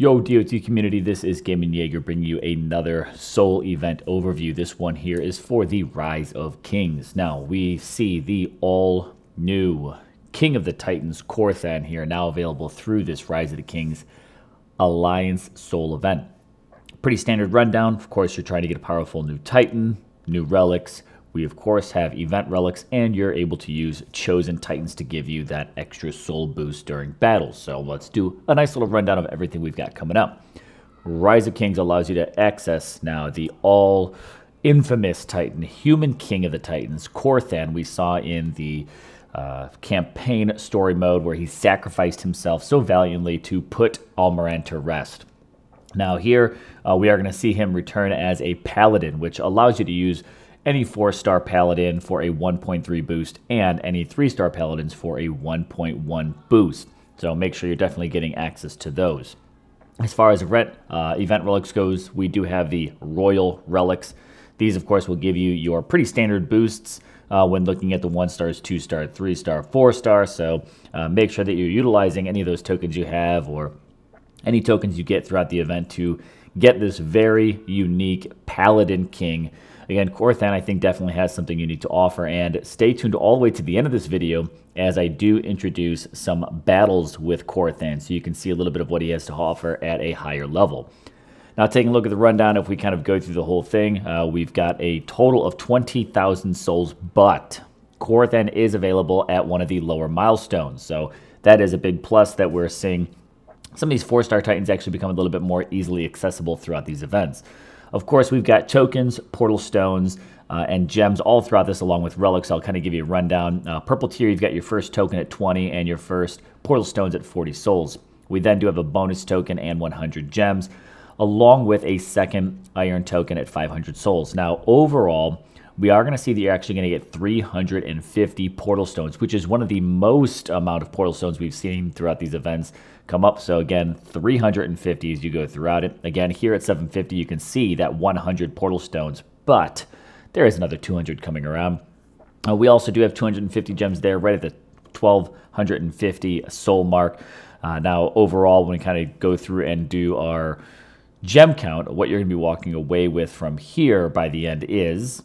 Yo, DOT community, this is GamingJAEGER bringing you another Soul event overview. This one here is for the Rise of Kings. Now, we see the all-new King of the Titans, Korthan, here, now available through this Rise of the Kings Alliance Soul event. Pretty standard rundown. Of course, you're trying to get a powerful new Titan, new relics. We, of course, have event relics, and you're able to use chosen Titans to give you that extra soul boost during battles. So let's do a nice little rundown of everything we've got coming up. Rise of Kings allows you to access now the all-infamous Titan, human king of the Titans, Korthan. We saw in the campaign story mode where he sacrificed himself so valiantly to put Almiran to rest. Now here, we are going to see him return as a paladin, which allows you to use any 4-star paladin for a 1.3 boost and any 3-star paladins for a 1.1 boost. So make sure you're definitely getting access to those. As far as event relics goes, we do have the royal relics. These, of course, will give you your pretty standard boosts when looking at the 1-stars, 2-star, 3-star, 4-star. So make sure that you're utilizing any of those tokens you have or any tokens you get throughout the event to get this very unique Paladin King. Again, Korthan, I think, definitely has something unique to offer, and stay tuned all the way to the end of this video as I do introduce some battles with Korthan so you can see a little bit of what he has to offer at a higher level. Now, taking a look at the rundown, if we kind of go through the whole thing, we've got a total of 20,000 souls, but Korthan is available at one of the lower milestones, so that is a big plus that we're seeing some of these 4-star Titans actually become a little bit more easily accessible throughout these events. Of course, we've got tokens, portal stones, and gems all throughout this, along with relics. I'll kind of give you a rundown. Purple tier, you've got your first token at 20 and your first portal stones at 40 souls. We then do have a bonus token and 100 gems, along with a second iron token at 500 souls. Now, overall, we are going to see that you're actually going to get 350 portal stones, which is one of the most amount of portal stones we've seen throughout these events come up. So again, 350 as you go throughout it. Again, here at 750, you can see that 100 portal stones, but there is another 200 coming around. We also do have 250 gems there right at the 1250 soul mark. Now, overall, when we kind of go through and do our gem count, what you're going to be walking away with from here by the end is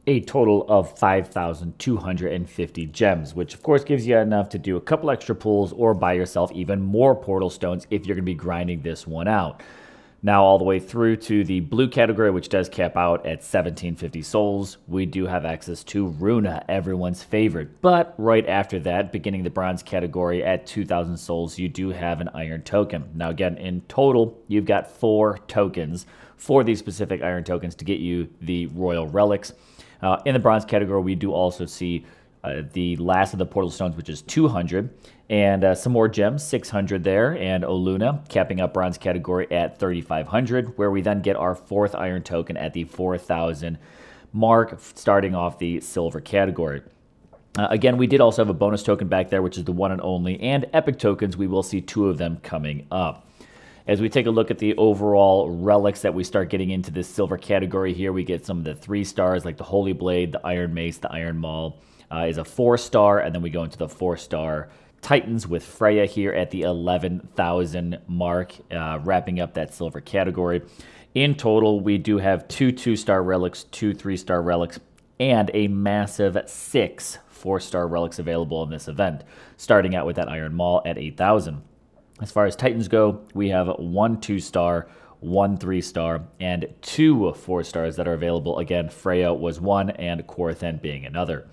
a total of 5,250 gems, which of course gives you enough to do a couple extra pulls or buy yourself even more portal stones if you're going to be grinding this one out. Now, all the way through to the blue category, which does cap out at 1,750 souls, we do have access to Runa, everyone's favorite. But right after that, beginning the bronze category at 2,000 souls, you do have an iron token. Now, again, in total, you've got 4 tokens for these specific iron tokens to get you the royal relics. In the bronze category, we do also see the last of the portal stones, which is 200, and some more gems, 600 there, and Oluna, capping up bronze category at 3,500, where we then get our 4th iron token at the 4,000 mark, starting off the silver category. Again, we did also have a bonus token back there, which is the one and only, and epic tokens, we will see 2 of them coming up. As we take a look at the overall relics that we start getting into this silver category here, we get some of the 3-stars like the Holy Blade, the Iron Mace, the Iron Maul is a 4-star, and then we go into the 4-star Titans with Freya here at the 11,000 mark, wrapping up that silver category. In total, we do have 2 2-star relics, 2 3-star relics, and a massive 6 4-star relics available in this event, starting out with that Iron Maul at 8,000. As far as Titans go, we have 1 2-star, 1 3-star, and 2 4-stars that are available. Again, Freya was 1 and Korthan being another.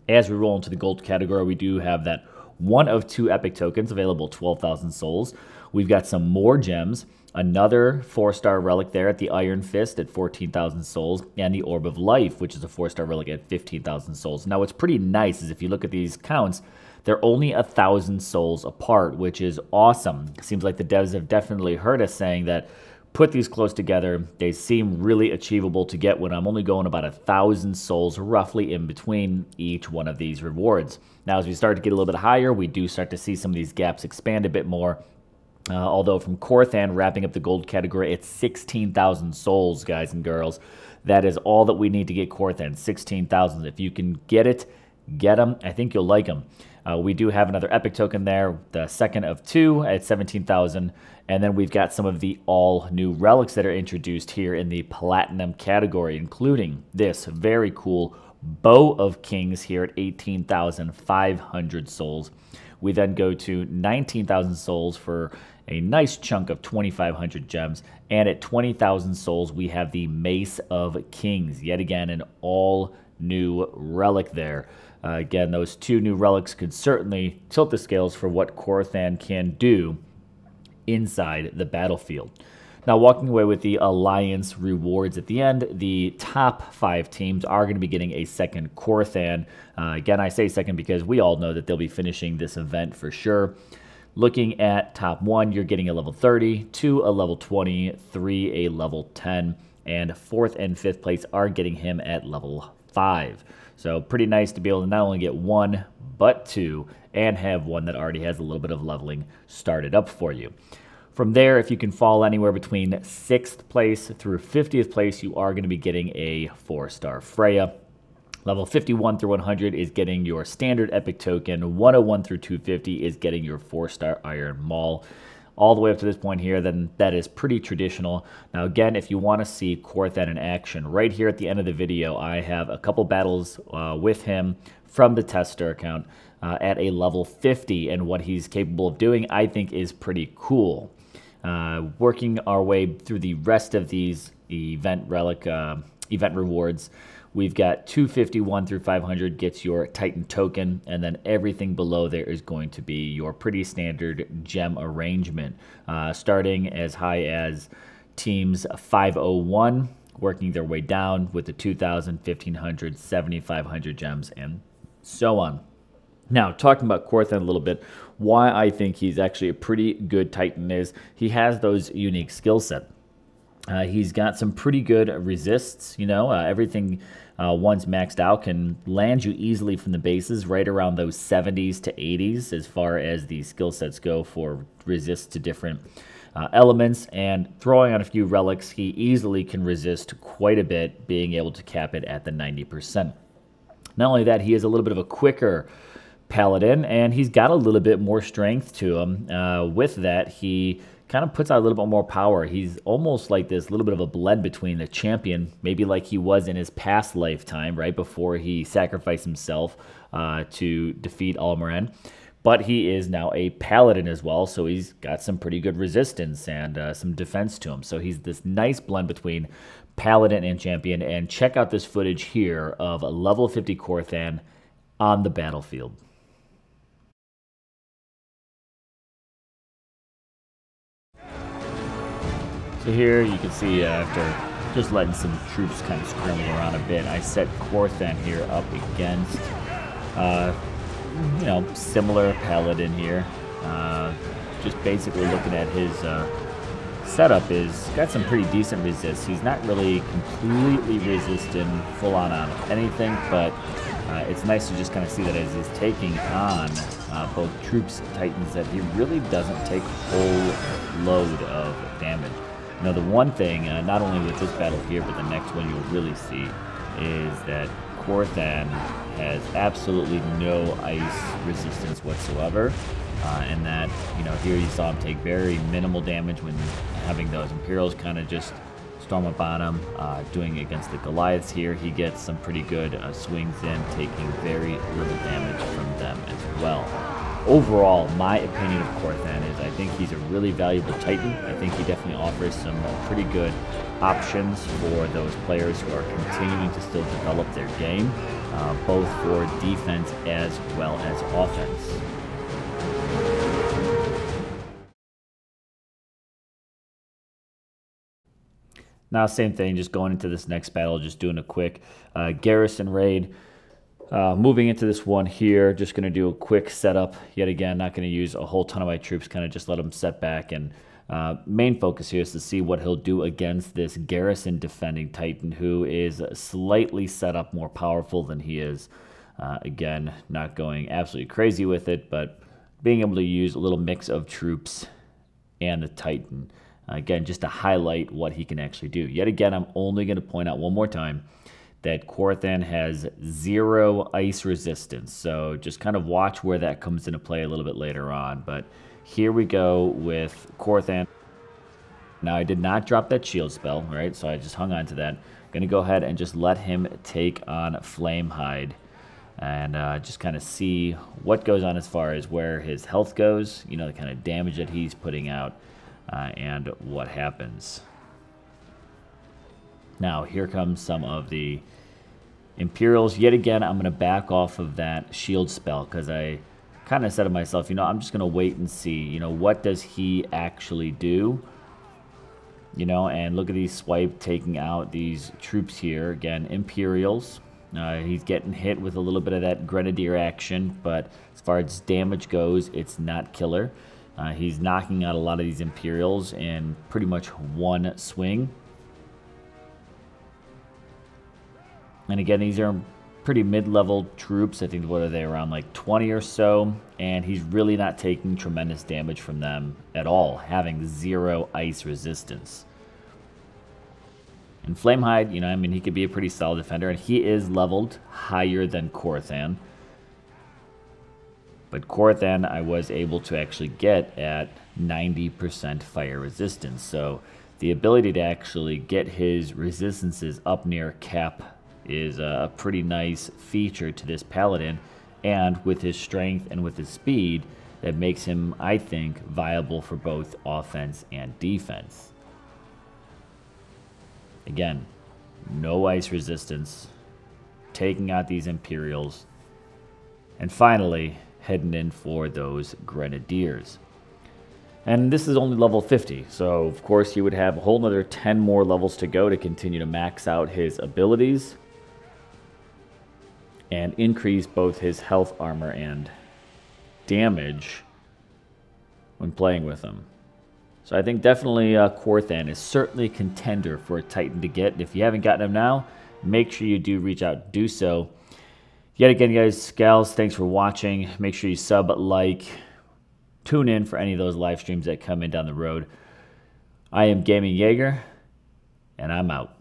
As we roll into the gold category, we do have that 1 of 2 epic tokens available, 12,000 souls. We've got some more gems, another 4-star relic there at the Iron Fist at 14,000 souls, and the Orb of Life, which is a 4-star relic at 15,000 souls. Now, what's pretty nice is if you look at these counts, they're only 1,000 souls apart, which is awesome. Seems like the devs have definitely heard us saying that put these close together. They seem really achievable to get when I'm only going about 1,000 souls roughly in between each one of these rewards. Now, as we start to get a little bit higher, we do start to see some of these gaps expand a bit more. Although from Korthan wrapping up the gold category, it's 16,000 souls, guys and girls. That is all that we need to get Korthan, 16,000. If you can get it, get them. I think you'll like them. We do have another epic token there, the second of 2 at 17,000. And then we've got some of the all new relics that are introduced here in the platinum category, including this very cool Bow of Kings here at 18,500 souls. We then go to 19,000 souls for a nice chunk of 2,500 gems. And at 20,000 souls, we have the Mace of Kings. Yet again, an all new relic there. Again, those 2 new relics could certainly tilt the scales for what Korthan can do inside the battlefield. Now, walking away with the Alliance rewards at the end, the top 5 teams are going to be getting a second Korthan. Again, I say second because we all know that they'll be finishing this event for sure. Looking at top 1, you're getting a level 30, 2 a level 20, 3 a level 10, and 4th and 5th place are getting him at level 5. So pretty nice to be able to not only get 1, but 2, and have one that already has a little bit of leveling started up for you. From there, if you can fall anywhere between 6th place through 50th place, you are going to be getting a 4-star Freya. Level 51 through 100 is getting your standard epic token. 101 through 250 is getting your 4-star Iron Maul. All the way up to this point here, then that is pretty traditional. Now again, if you want to see Korthan in action, right here at the end of the video, I have a couple battles with him from the tester account at a level 50, and what he's capable of doing, I think, is pretty cool. Working our way through the rest of these event rewards, we've got 251 through 500 gets your Titan token, and then everything below there is going to be your pretty standard gem arrangement, starting as high as teams 501, working their way down with the 2,000, 1,500, 7,500 gems, and so on. Now, talking about Korthan a little bit, why I think he's actually a pretty good Titan is he has those unique skill set. He's got some pretty good resists, everything once maxed out can land you easily from the bases, right around those 70s to 80s as far as the skill sets go for resists to different elements, and throwing on a few relics, he easily can resist quite a bit, being able to cap it at the 90%. Not only that, he is a little bit of a quicker paladin, and he's got a little bit more strength to him. With that, he kind of puts out a little bit more power. He's almost like this little bit of a blend between the champion, maybe like he was in his past lifetime, right before he sacrificed himself to defeat Almaran. But he is now a paladin as well, so he's got some pretty good resistance and some defense to him. So he's this nice blend between paladin and champion. And check out this footage here of a level 50 Korthan on the battlefield. So here you can see after just letting some troops kind of scramble around a bit, I set Korthan here up against, similar paladin here. Just basically looking at his setup is got some pretty decent resists. He's not really completely resisting full on anything, but it's nice to just kind of see that as he's taking on both troops and titans, that he really doesn't take a whole load of damage. Now, the one thing, not only with this battle here, but the next one you'll really see, is that Korthan has absolutely no ice resistance whatsoever. And that, here you saw him take very minimal damage when having those Imperials kind of just storm up on him. Doing it against the Goliaths here, he gets some pretty good swings in, taking very little damage from them as well. Overall, my opinion of Korthan is I think he's a really valuable Titan. I think he definitely offers some pretty good options for those players who are continuing to still develop their game, both for defense as well as offense. Now, same thing, just going into this next battle, just doing a quick garrison raid. Moving into this one here, just going to do a quick setup. Yet again, not going to use a whole ton of my troops, kind of just let them set back. And main focus here is to see what he'll do against this garrison defending Titan, who is slightly set up more powerful than he is. Again, not going absolutely crazy with it, but being able to use a little mix of troops and the Titan. Again, just to highlight what he can actually do. Yet again, I'm only going to point out one more time that Korthan has 0 ice resistance. So just kind of watch where that comes into play a little bit later on. But here we go with Korthan. Now, I did not drop that shield spell, right? So I just hung on to that. Going to go ahead and just let him take on Flamehide and just kind of see what goes on as far as where his health goes, you know, the kind of damage that he's putting out, and what happens. Now, here comes some of the Imperials. Yet again, I'm going to back off of that shield spell because I kind of said to myself, you know, I'm just going to wait and see, you know, what does he actually do? You know, and look at these swipe taking out these troops here. Again, Imperials. He's getting hit with a little bit of that Grenadier action, but as far as damage goes, it's not killer. He's knocking out a lot of these Imperials in pretty much one swing. And again, these are pretty mid-level troops. I think, what are they, around like 20 or so, and he's really not taking tremendous damage from them at all, having 0 ice resistance. And Flamehide, you know, I mean, he could be a pretty solid defender, and he is leveled higher than Korthan. But Korthan, I was able to actually get at 90% fire resistance, so the ability to actually get his resistances up near cap is a pretty nice feature to this Paladin, and with his strength and with his speed, that makes him, I think, viable for both offense and defense. Again, no ice resistance, taking out these Imperials, and finally heading in for those Grenadiers. And this is only level 50, so of course he would have a whole nother 10 more levels to go to continue to max out his abilities and increase both his health, armor, and damage when playing with him. So I think definitely Korthan is certainly a contender for a Titan to get. If you haven't gotten him now, make sure you do reach out and do so. Yet again, guys, gals, thanks for watching. Make sure you sub, like, tune in for any of those live streams that come in down the road. I am GamingJAEGER, and I'm out.